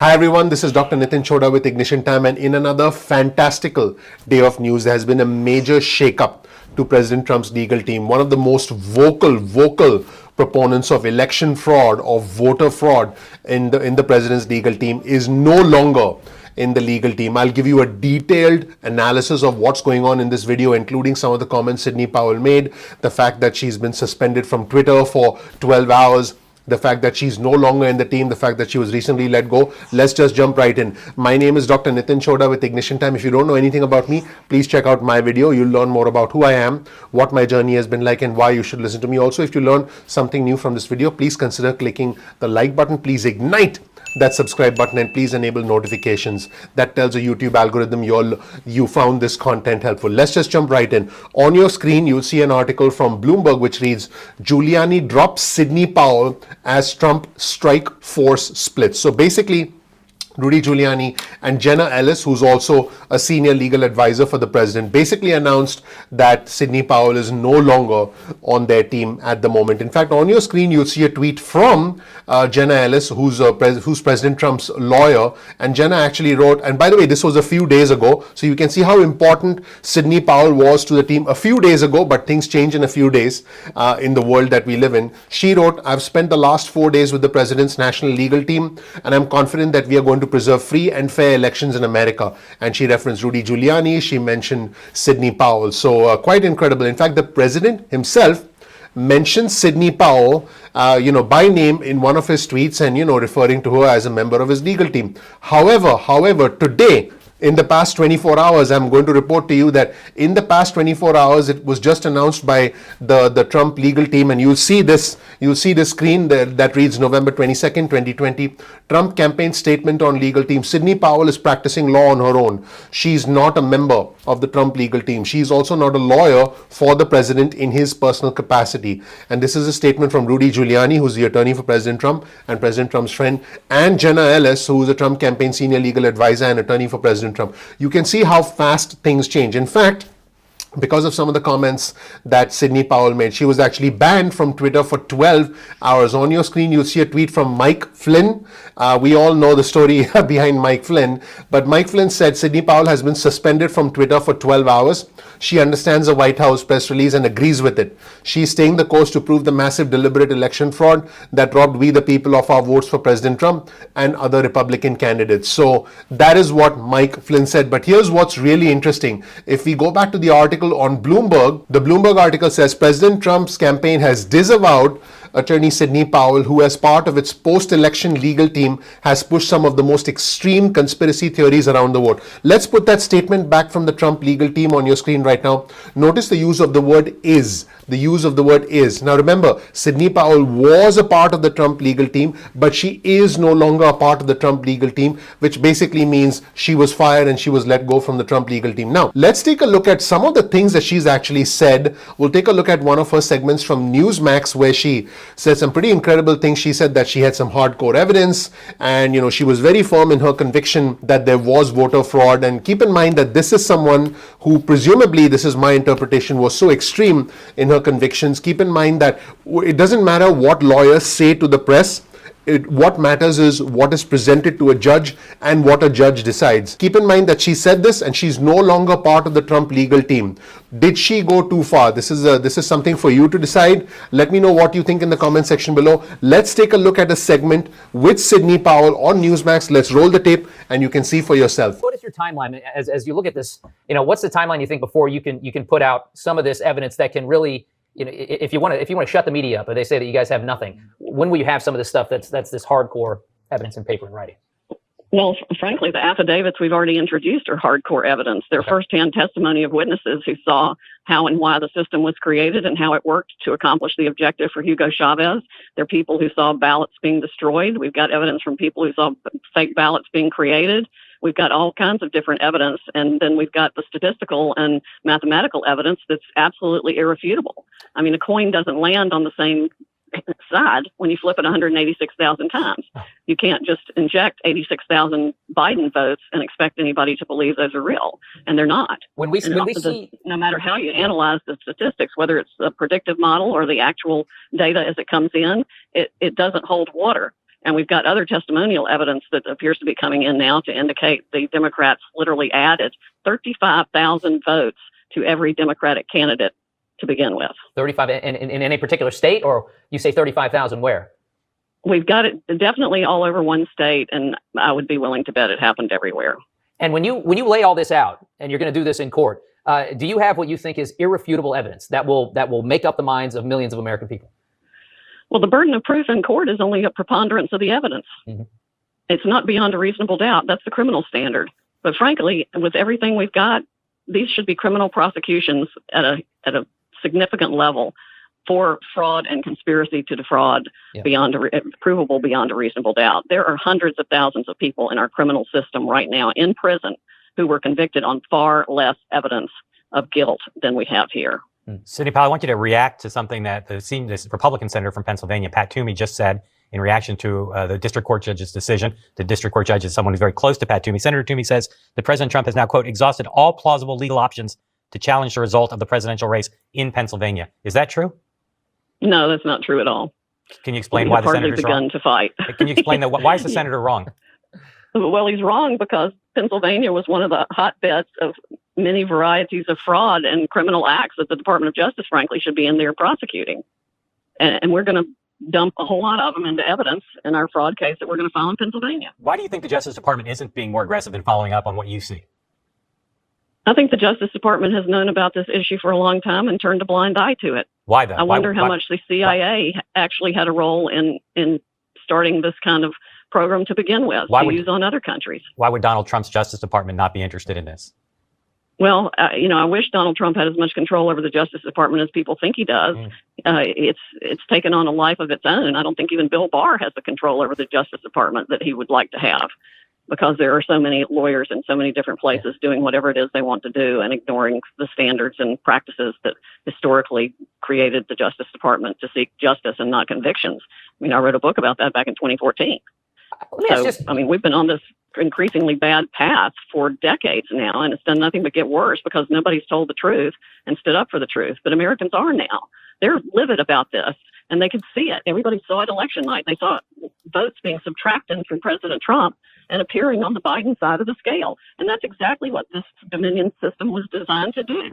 Hi everyone, this is Dr. Nitin Chhoda with Ignition Time, and in another fantastical day of news, there has been a major shakeup to President Trump's legal team. One of the most vocal proponents of election fraud or voter fraud in the president's legal team is no longer in the legal team. I'll give you a detailed analysis of what's going on in this video, including some of the comments Sidney Powell made, the fact that she's been suspended from Twitter for 12 hours, the fact that she's no longer in the team, the fact that she was recently let go. Let's just jump right in. My name is Dr. Nitin Chhoda with Ignition Time. If you don't know anything about me, please check out my video. You'll learn more about who I am, what my journey has been like, and why you should listen to me. Also, if you learn something new from this video, please consider clicking the like button. Please ignite that subscribe button and please enable notifications. That tells a YouTube algorithm you found this content helpful. Let's just jump right in. On your screen, you'll see an article from Bloomberg which reads, Giuliani drops Sidney Powell as Trump strike force splits. So basically, Rudy Giuliani and Jenna Ellis, who's also a senior legal advisor for the president, basically announced that Sidney Powell is no longer on their team at the moment. In fact, on your screen, you'll see a tweet from Jenna Ellis, who's President Trump's lawyer. And Jenna actually wrote, and by the way, this was a few days ago, so you can see how important Sidney Powell was to the team a few days ago, but things change in a few days in the world that we live in. She wrote, I've spent the last 4 days with the president's national legal team, and I'm confident that we are going to preserve free and fair elections in America. And she referenced Rudy Giuliani, she mentioned Sidney Powell. So quite incredible. In fact, the president himself mentioned Sidney Powell, by name in one of his tweets and, referring to her as a member of his legal team. However, today, in the past 24 hours, I'm going to report to you that in the past 24 hours, it was just announced by the Trump legal team, and you'll see this screen that reads November 22nd, 2020. Trump campaign statement on legal team. Sidney Powell is practicing law on her own. She's not a member of the Trump legal team. She's also not a lawyer for the president in his personal capacity. And this is a statement from Rudy Giuliani, who's the attorney for President Trump and President Trump's friend, and Jenna Ellis, who is a Trump campaign senior legal advisor and attorney for President Trump. You can see how fast things change. In fact, because of some of the comments that Sidney Powell made, she was actually banned from Twitter for 12 hours. On your screen, you'll see a tweet from Mike Flynn. We all know the story behind Mike Flynn, but Mike Flynn said Sidney Powell has been suspended from Twitter for 12 hours. She understands the White House press release and agrees with it. She's staying the course to prove the massive deliberate election fraud that robbed we the people of our votes for President Trump and other Republican candidates. So that is what Mike Flynn said. But here's what's really interesting. If we go back to the article on Bloomberg, the Bloomberg article says President Trump's campaign has disavowed attorney Sidney Powell, who as part of its post-election legal team has pushed some of the most extreme conspiracy theories around the world. Let's put that statement back from the Trump legal team on your screen right now. Notice the use of the word is. The use of the word is. Now remember, Sidney Powell was a part of the Trump legal team, but she is no longer a part of the Trump legal team, which basically means she was fired and she was let go from the Trump legal team. Now, let's take a look at some of the things that she's actually said. We'll take a look at one of her segments from Newsmax where she said some pretty incredible things. She said that she had some hardcore evidence and, she was very firm in her conviction that there was voter fraud. And keep in mind that this is someone who presumably, this is my interpretation, was so extreme in her convictions. Keep in mind that it doesn't matter what lawyers say to the press. What matters is what is presented to a judge and what a judge decides. Keep in mind that she said this and she's no longer part of the Trump legal team. Did she go too far? This is something for you to decide. Let me know what you think in the comment section below. Let's take a look at a segment with Sidney Powell on Newsmax. Let's roll the tape and you can see for yourself. What is your timeline as you look at this? What's the timeline you think before you can put out some of this evidence that can really, if you want to shut the media up, or they say that you guys have nothing, when will you have some of this stuff that's this hardcore evidence in paper and writing? Well, frankly, the affidavits we've already introduced are hardcore evidence. They're firsthand testimony of witnesses who saw how and why the system was created and how it worked to accomplish the objective for Hugo Chavez. They're people who saw ballots being destroyed. We've got evidence from people who saw fake ballots being created. We've got all kinds of different evidence. And then we've got the statistical and mathematical evidence that's absolutely irrefutable. I mean, a coin doesn't land on the same side when you flip it 186,000 times. You can't just inject 86,000 Biden votes and expect anybody to believe those are real, and they're not. When we see, no matter how you analyze the statistics, whether it's a predictive model or the actual data as it comes in, it doesn't hold water. And we've got other testimonial evidence that appears to be coming in now to indicate the Democrats literally added 35,000 votes to every Democratic candidate to begin with. 35 in any particular state, or you say 35,000 where? We've got it definitely all over one state, and I would be willing to bet it happened everywhere. And when you lay all this out, and you're going to do this in court, do you have what you think is irrefutable evidence that will make up the minds of millions of American people? Well, the burden of proof in court is only a preponderance of the evidence. Mm-hmm. It's not beyond a reasonable doubt. That's the criminal standard. But frankly, with everything we've got, these should be criminal prosecutions at a significant level for fraud and conspiracy to defraud provable beyond a reasonable doubt. There are hundreds of thousands of people in our criminal system right now in prison who were convicted on far less evidence of guilt than we have here. Sidney Powell, I want you to react to something that this Republican senator from Pennsylvania, Pat Toomey, just said in reaction to the district court judge's decision. The district court judge is someone who's very close to Pat Toomey. Senator Toomey says that President Trump has now, quote, exhausted all plausible legal options to challenge the result of the presidential race in Pennsylvania. Is that true? No, that's not true at all. Can you explain why the senator's wrong? To fight. Can you explain that? Why is the senator wrong? Well, he's wrong because Pennsylvania was one of the hotbeds of many varieties of fraud and criminal acts that the Department of Justice, frankly, should be in there prosecuting. And we're going to dump a whole lot of them into evidence in our fraud case that we're going to file in Pennsylvania. Why do you think the Justice Department isn't being more aggressive in following up on what you see? I think the Justice Department has known about this issue for a long time and turned a blind eye to it. Why though? I wonder how much the CIA actually had a role in starting this kind of program to begin with, to use on other countries. Why would Donald Trump's Justice Department not be interested in this? Well, I wish Donald Trump had as much control over the Justice Department as people think he does. It's taken on a life of its own. I don't think even Bill Barr has the control over the Justice Department that he would like to have, because there are so many lawyers in so many different places doing whatever it is they want to do and ignoring the standards and practices that historically created the Justice Department to seek justice and not convictions. I mean, I wrote a book about that back in 2014. We've been on this increasingly bad path for decades now, and it's done nothing but get worse because nobody's told the truth and stood up for the truth. But Americans are now. They're livid about this, and they can see it. Everybody saw it election night. They saw votes being subtracted from President Trump and appearing on the Biden side of the scale. And that's exactly what this Dominion system was designed to do.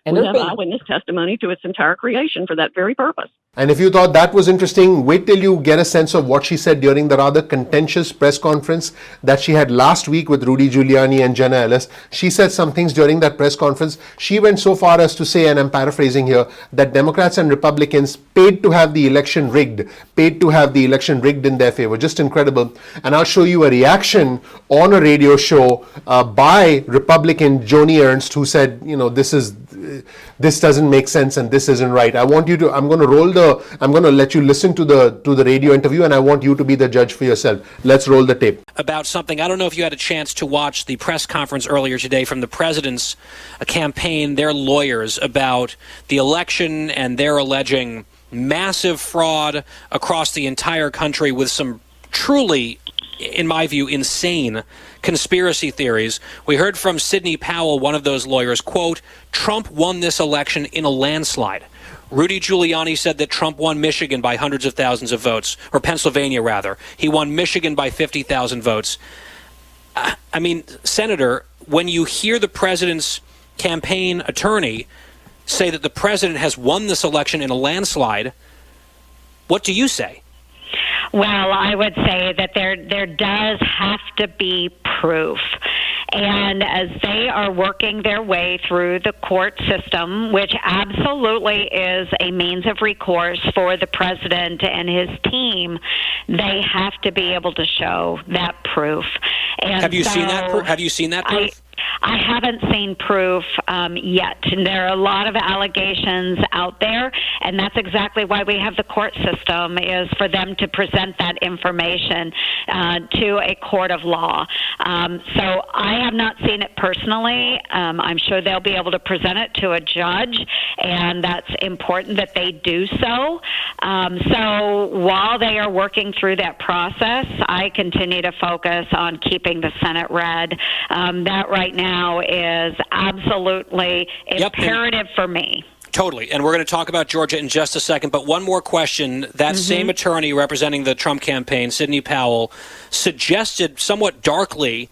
And we have eyewitness testimony to its entire creation for that very purpose. And if you thought that was interesting, wait till you get a sense of what she said during the rather contentious press conference that she had last week with Rudy Giuliani and Jenna Ellis. She said some things during that press conference. She went so far as to say, and I'm paraphrasing here, that Democrats and Republicans paid to have the election rigged in their favor. Just incredible. And I'll show you a reaction on a radio show by Republican Joni Ernst, who said, this doesn't make sense and this isn't right. I'm going to let you listen to the radio interview, and I want you to be the judge for yourself. Let's roll the tape. About something, I don't know if you had a chance to watch the press conference earlier today from the president's campaign, their lawyers, about the election, and they're alleging massive fraud across the entire country with some truly, in my view, insane conspiracy theories. We heard from Sidney Powell, one of those lawyers, quote, Trump won this election in a landslide. Rudy Giuliani said that Trump won Michigan by hundreds of thousands of votes, or Pennsylvania, rather. He won Michigan by 50,000 votes. I mean, Senator, when you hear the president's campaign attorney say that the president has won this election in a landslide, what do you say? Well, I would say that there does have to be proof. And as they are working their way through the court system, which absolutely is a means of recourse for the president and his team, they have to be able to show that proof. And have you seen that? Have you seen that proof? I haven't seen proof yet. And there are a lot of allegations out there, and that's exactly why we have the court system, is for them to present that information to a court of law. So I have not seen it personally. I'm sure they'll be able to present it to a judge, and that's important that they do so. So while they are working through that process, I continue to focus on keeping the Senate red. That right now is absolutely imperative for me. Totally. And we're going to talk about Georgia in just a second. But one more question. That same attorney representing the Trump campaign, Sidney Powell, suggested somewhat darkly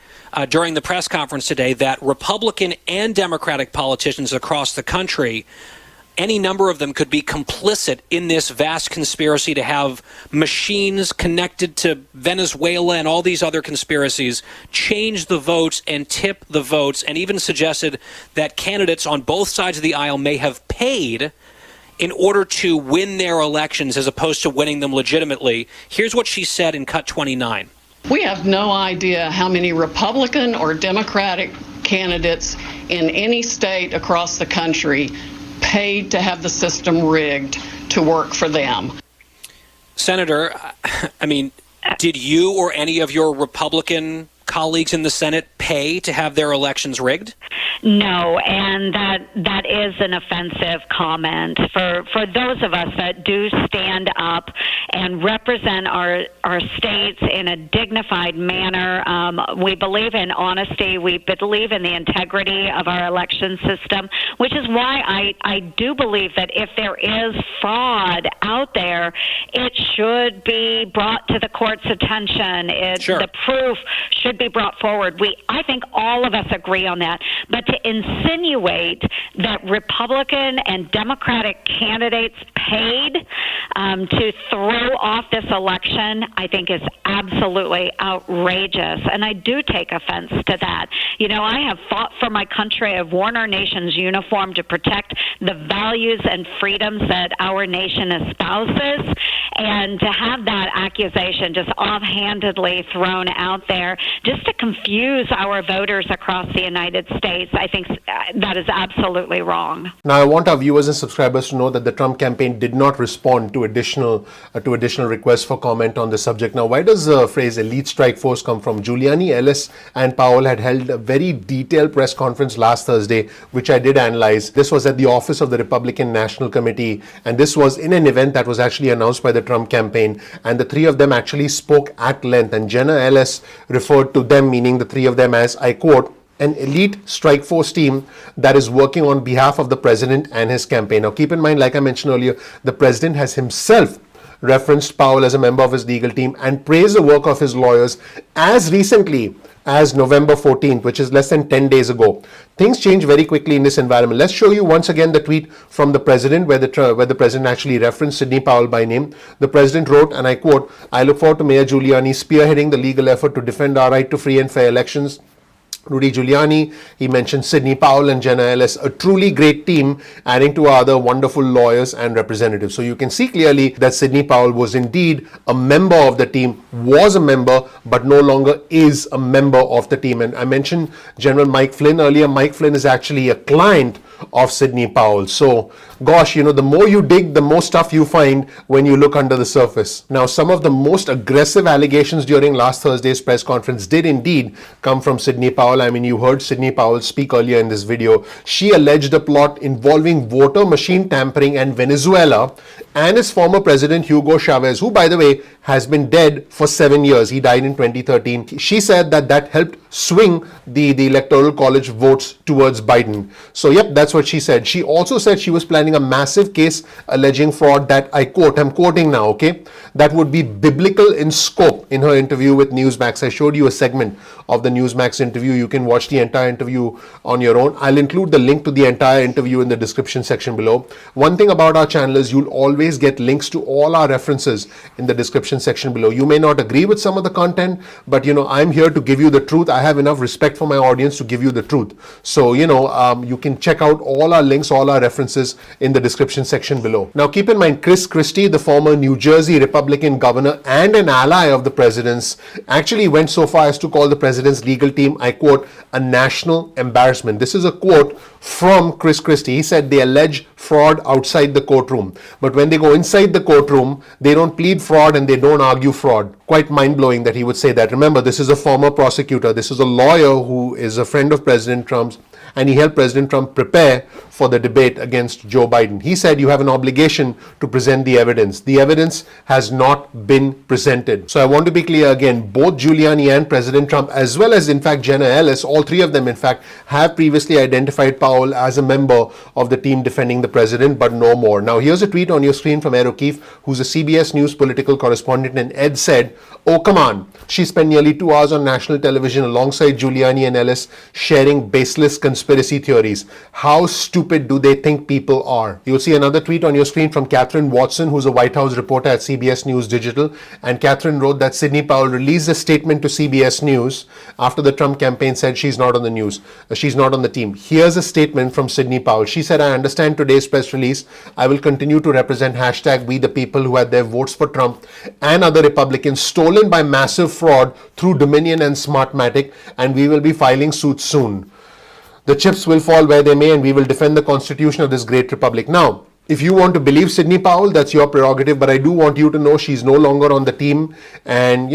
during the press conference today that Republican and Democratic politicians across the country, any number of them, could be complicit in this vast conspiracy to have machines connected to Venezuela and all these other conspiracies change the votes and tip the votes, and even suggested that candidates on both sides of the aisle may have paid in order to win their elections as opposed to winning them legitimately. Here's what she said in Cut 29. We have no idea how many Republican or Democratic candidates in any state across the country paid to have the system rigged to work for them. Senator, I mean, did you or any of your Republican colleagues in the Senate pay to have their elections rigged? No, and that is an offensive comment for those of us that do stand up and represent our states in a dignified manner. We believe in honesty. We believe in the integrity of our election system, which is why I do believe that if there is fraud out there, it should be brought to the court's attention. Sure. The proof should be brought forward. I think all of us agree on that. But to insinuate that Republican and Democratic candidates paid to throw off this election, I think is absolutely outrageous. And I do take offense to that. You know, I have fought for my country. I've worn our nation's uniform to protect the values and freedoms that our nation espouses. And to have that accusation just offhandedly thrown out there just to confuse our voters across the United States, I think that is absolutely wrong. Now, I want our viewers and subscribers to know that the Trump campaign did not respond to additional requests for comment on the subject. Now, why does the phrase elite strike force come from? Giuliani, Ellis, and Powell had held a very detailed press conference last Thursday, which I did analyze. This was at the office of the Republican National Committee, and this was in an event that was actually announced by the Trump campaign, and the three of them actually spoke at length, and Jenna Ellis referred to them, meaning the three of them, as, I quote, an elite strike force team that is working on behalf of the president and his campaign. Now, keep in mind, like I mentioned earlier, the president has himself referenced Powell as a member of his legal team and praised the work of his lawyers as recently as November 14th, which is less than 10 days ago. Things change very quickly in this environment. Let's show you once again the tweet from the president where the president actually referenced Sidney Powell by name. The president wrote, and I quote, I look forward to Mayor Giuliani spearheading the legal effort to defend our right to free and fair elections. Rudy Giuliani, he mentioned Sidney Powell and Jenna Ellis, a truly great team, adding to our other wonderful lawyers and representatives. So you can see clearly that Sidney Powell was indeed a member of the team, was a member, but no longer is a member of the team. And I mentioned General Mike Flynn earlier. Mike Flynn is actually a client of Sidney Powell. So, gosh, you know, the more you dig, the more stuff you find when you look under the surface. Now, some of the most aggressive allegations during last Thursday's press conference did indeed come from Sidney Powell. I mean, you heard Sidney Powell speak earlier in this video. She alleged a plot involving voter machine tampering and Venezuela and its former president, Hugo Chavez, who, by the way, has been dead for 7 years. He died in 2013. She said that helped swing the electoral college votes towards Biden. So, yep, that's what she said. She also said she was planning a massive case alleging fraud that, I quote, I'm quoting now, okay, that would be biblical in scope in her interview with Newsmax. I showed you a segment of the Newsmax interview. You can watch the entire interview on your own. I'll include the link to the entire interview in the description section below. One thing about our channel is you'll always get links to all our references in the description section below. You may not agree with some of the content, but you know, I'm here to give you the truth. I have enough respect for my audience to give you the truth. So, you know, you can check out all our links, all our references in the description section below. Now, keep in mind, Chris Christie, the former New Jersey Republican governor and an ally of the president's, actually went so far as to call the president's legal team, I quote, a national embarrassment. This is a quote from Chris Christie. He said they allege fraud outside the courtroom, but when they go inside the courtroom, they don't plead fraud and they don't argue fraud. Quite mind-blowing that he would say that. Remember, this is a former prosecutor. This is a lawyer who is a friend of President Trump's, and he helped President Trump prepare for the debate against Joe Biden. He said, you have an obligation to present the evidence. The evidence has not been presented. So I want to be clear again, both Giuliani and President Trump, as well as in fact Jenna Ellis, all three of them in fact have previously identified Powell as a member of the team defending the president, but no more. Now here's a tweet on your screen from Ed O'Keefe, who's a CBS News political correspondent, and Ed said, oh come on, she spent nearly 2 hours on national television alongside Giuliani and Ellis sharing baseless conspiracy theories. How stupid do they think people are? You'll see another tweet on your screen from Catherine Watson, who's a White House reporter at CBS News Digital, and Catherine wrote that Sidney Powell released a statement to CBS News after the Trump campaign said she's not on the news, she's not on the team. Here's a statement from Sidney Powell. She said, I understand today's press release. I will continue to represent #We the people who had their votes for Trump and other Republicans stolen by massive fraud through Dominion and Smartmatic, and we will be filing suits soon. The chips will fall where they may, and we will defend the Constitution of this great republic. Now, if you want to believe Sidney Powell, that's your prerogative, but I do want you to know she's no longer on the team. And,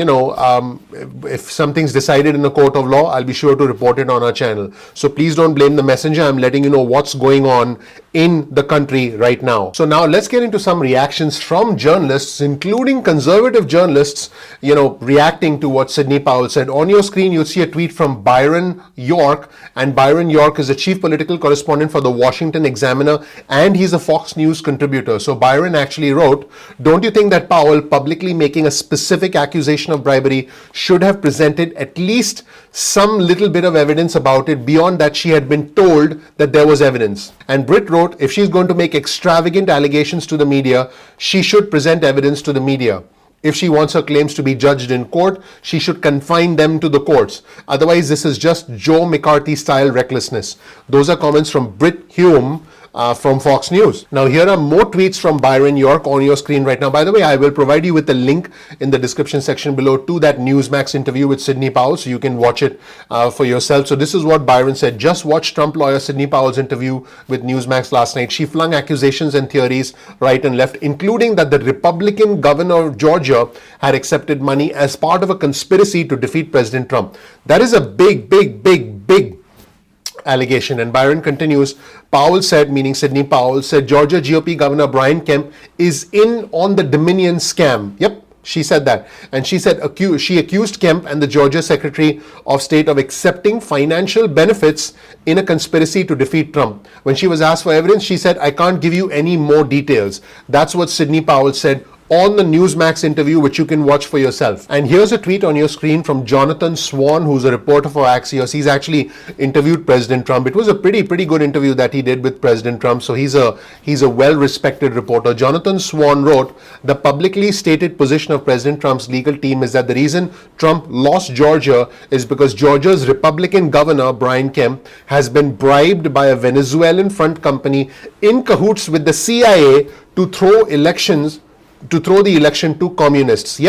if something's decided in a court of law, I'll be sure to report it on our channel. So please don't blame the messenger. I'm letting you know what's going on in the country right now. So now let's get into some reactions from journalists, including conservative journalists, reacting to what Sidney Powell said. On your screen, you'll see a tweet from Byron York, and Byron York is the chief political correspondent for the Washington Examiner, and he's a Fox News contributor. So Byron actually wrote, don't you think that Powell, publicly making a specific accusation of bribery, should have presented at least some little bit of evidence about it beyond that she had been told that there was evidence? And Britt wrote, if she's going to make extravagant allegations to the media, she should present evidence to the media. If she wants her claims to be judged in court, she should confine them to the courts. Otherwise, this is just Joe McCarthy-style recklessness. Those are comments from Britt Hume, from Fox News. Now here are more tweets from Byron York on your screen right now. By the way, I will provide you with the link in the description section below to that Newsmax interview with Sidney Powell, so you can watch it for yourself. So this is what Byron said. Just watch Trump lawyer Sidney Powell's interview with Newsmax last night. She flung accusations and theories right and left, including that the Republican governor of Georgia had accepted money as part of a conspiracy to defeat President Trump. That is a big allegation. And Byron continues, Powell said, meaning Sidney Powell, said Georgia GOP Governor Brian Kemp is in on the Dominion scam. Yep, she said that. And she said she accused Kemp and the Georgia Secretary of State of accepting financial benefits in a conspiracy to defeat Trump. When she was asked for evidence, she said, I can't give you any more details. That's what Sidney Powell said on the Newsmax interview, which you can watch for yourself. And here's a tweet on your screen from Jonathan Swan, who's a reporter for Axios. He's actually interviewed President Trump. It was a pretty good interview that he did with President Trump. So he's a well-respected reporter. Jonathan Swan wrote, the publicly stated position of President Trump's legal team is that the reason Trump lost Georgia is because Georgia's Republican governor, Brian Kemp, has been bribed by a Venezuelan front company in cahoots with the CIA to throw the election to communists.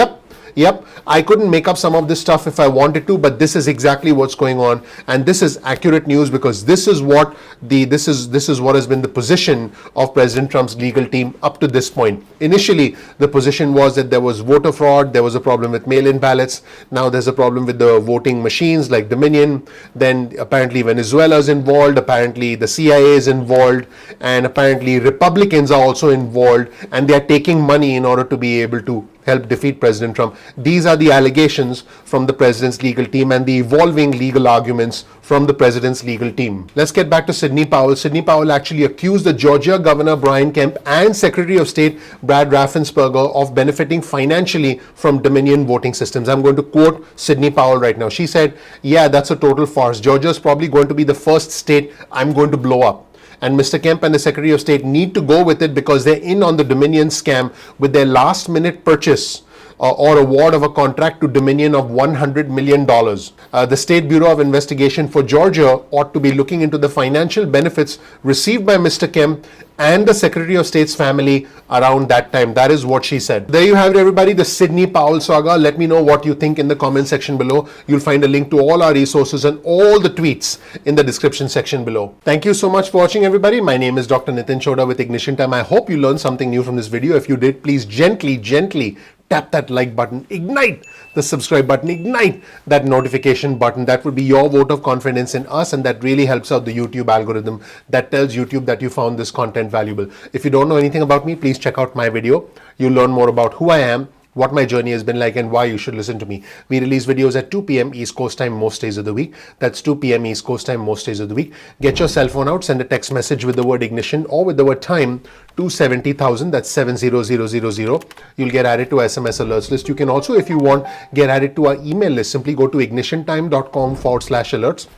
Yep, I couldn't make up some of this stuff if I wanted to, but this is exactly what's going on, and this is accurate news because this is what has been the position of President Trump's legal team up to this point. Initially, the position was that there was voter fraud, there was a problem with mail-in ballots, now there's a problem with the voting machines like Dominion, then apparently Venezuela's involved, apparently the CIA is involved, and apparently Republicans are also involved, and they are taking money in order to be able to help defeat President Trump. These are the allegations from the president's legal team and the evolving legal arguments from the president's legal team. Let's get back to Sidney Powell. Sidney Powell actually accused the Georgia Governor Brian Kemp and Secretary of State Brad Raffensperger of benefiting financially from Dominion voting systems. I'm going to quote Sidney Powell right now. She said, yeah, that's a total farce. Georgia is probably going to be the first state I'm going to blow up. And Mr. Kemp and the Secretary of State need to go with it because they're in on the Dominion scam with their last-minute purchase or award of a contract to Dominion of $100 million. The State Bureau of Investigation for Georgia ought to be looking into the financial benefits received by Mr. Kemp and the Secretary of State's family around that time. That is what she said. There you have it, everybody, the Sidney Powell saga. Let me know what you think in the comment section below. You'll find a link to all our resources and all the tweets in the description section below. Thank you so much for watching, everybody. My name is Dr. Nitin Chhoda with Ignition Time. I hope you learned something new from this video. If you did, please gently tap that like button, ignite the subscribe button, ignite that notification button. That would be your vote of confidence in us, and that really helps out the YouTube algorithm. That tells YouTube that you found this content valuable. If you don't know anything about me, please check out my video. You'll learn more about who I am, what my journey has been like, and why you should listen to me. We release videos at 2 p.m. East Coast time most days of the week. That's 2 p.m. East Coast time most days of the week. Get your cell phone out, send a text message with the word ignition or with the word time to 70,000. That's 70000. You'll get added to SMS alerts list. You can also, if you want, get added to our email list. Simply go to ignitiontime.com/alerts.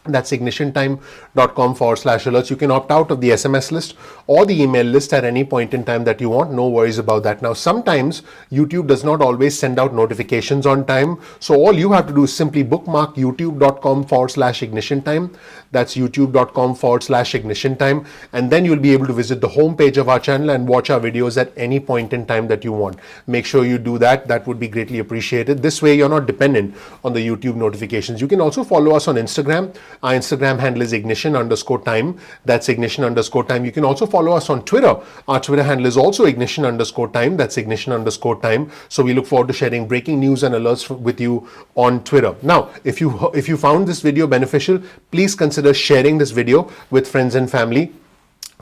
That's ignitiontime.com/alerts. You can opt out of the SMS list or the email list at any point in time that you want. No worries about that. Now, sometimes YouTube does not always send out notifications on time. So all you have to do is simply bookmark youtube.com/ignitiontime. That's youtube.com/ignitiontime. And then you'll be able to visit the homepage of our channel and watch our videos at any point in time that you want. Make sure you do that. That would be greatly appreciated. This way, you're not dependent on the YouTube notifications. You can also follow us on Instagram. Our Instagram handle is ignition_time. That's ignition_time. You can also follow us on Twitter. Our Twitter handle is also ignition_time. That's ignition_time. So we look forward to sharing breaking news and alerts with you on Twitter. Now, if you found this video beneficial, please consider sharing this video with friends and family.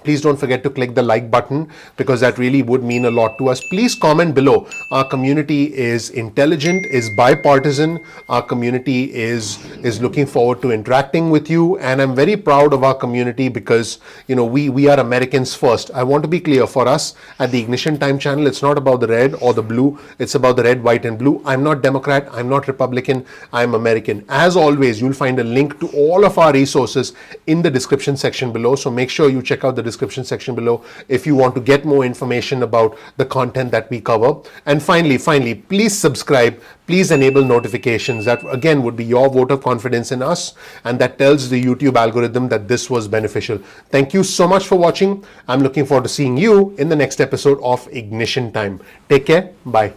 Please don't forget to click the like button because that really would mean a lot to us. Please comment below. Our community is intelligent, is bipartisan. Our community is looking forward to interacting with you. And I'm very proud of our community because, you know, we are Americans first. I want to be clear, for us at the Ignition Time channel, it's not about the red or the blue. It's about the red, white, and blue. I'm not Democrat. I'm not Republican. I'm American. As always, you'll find a link to all of our resources in the description section below. So make sure you check out the description section below if you want to get more information about the content that we cover. And finally, please subscribe, please enable notifications. That again would be your vote of confidence in us, and that tells the YouTube algorithm that this was beneficial. Thank you so much for watching. I'm looking forward to seeing you in the next episode of Ignition Time. Take care. Bye.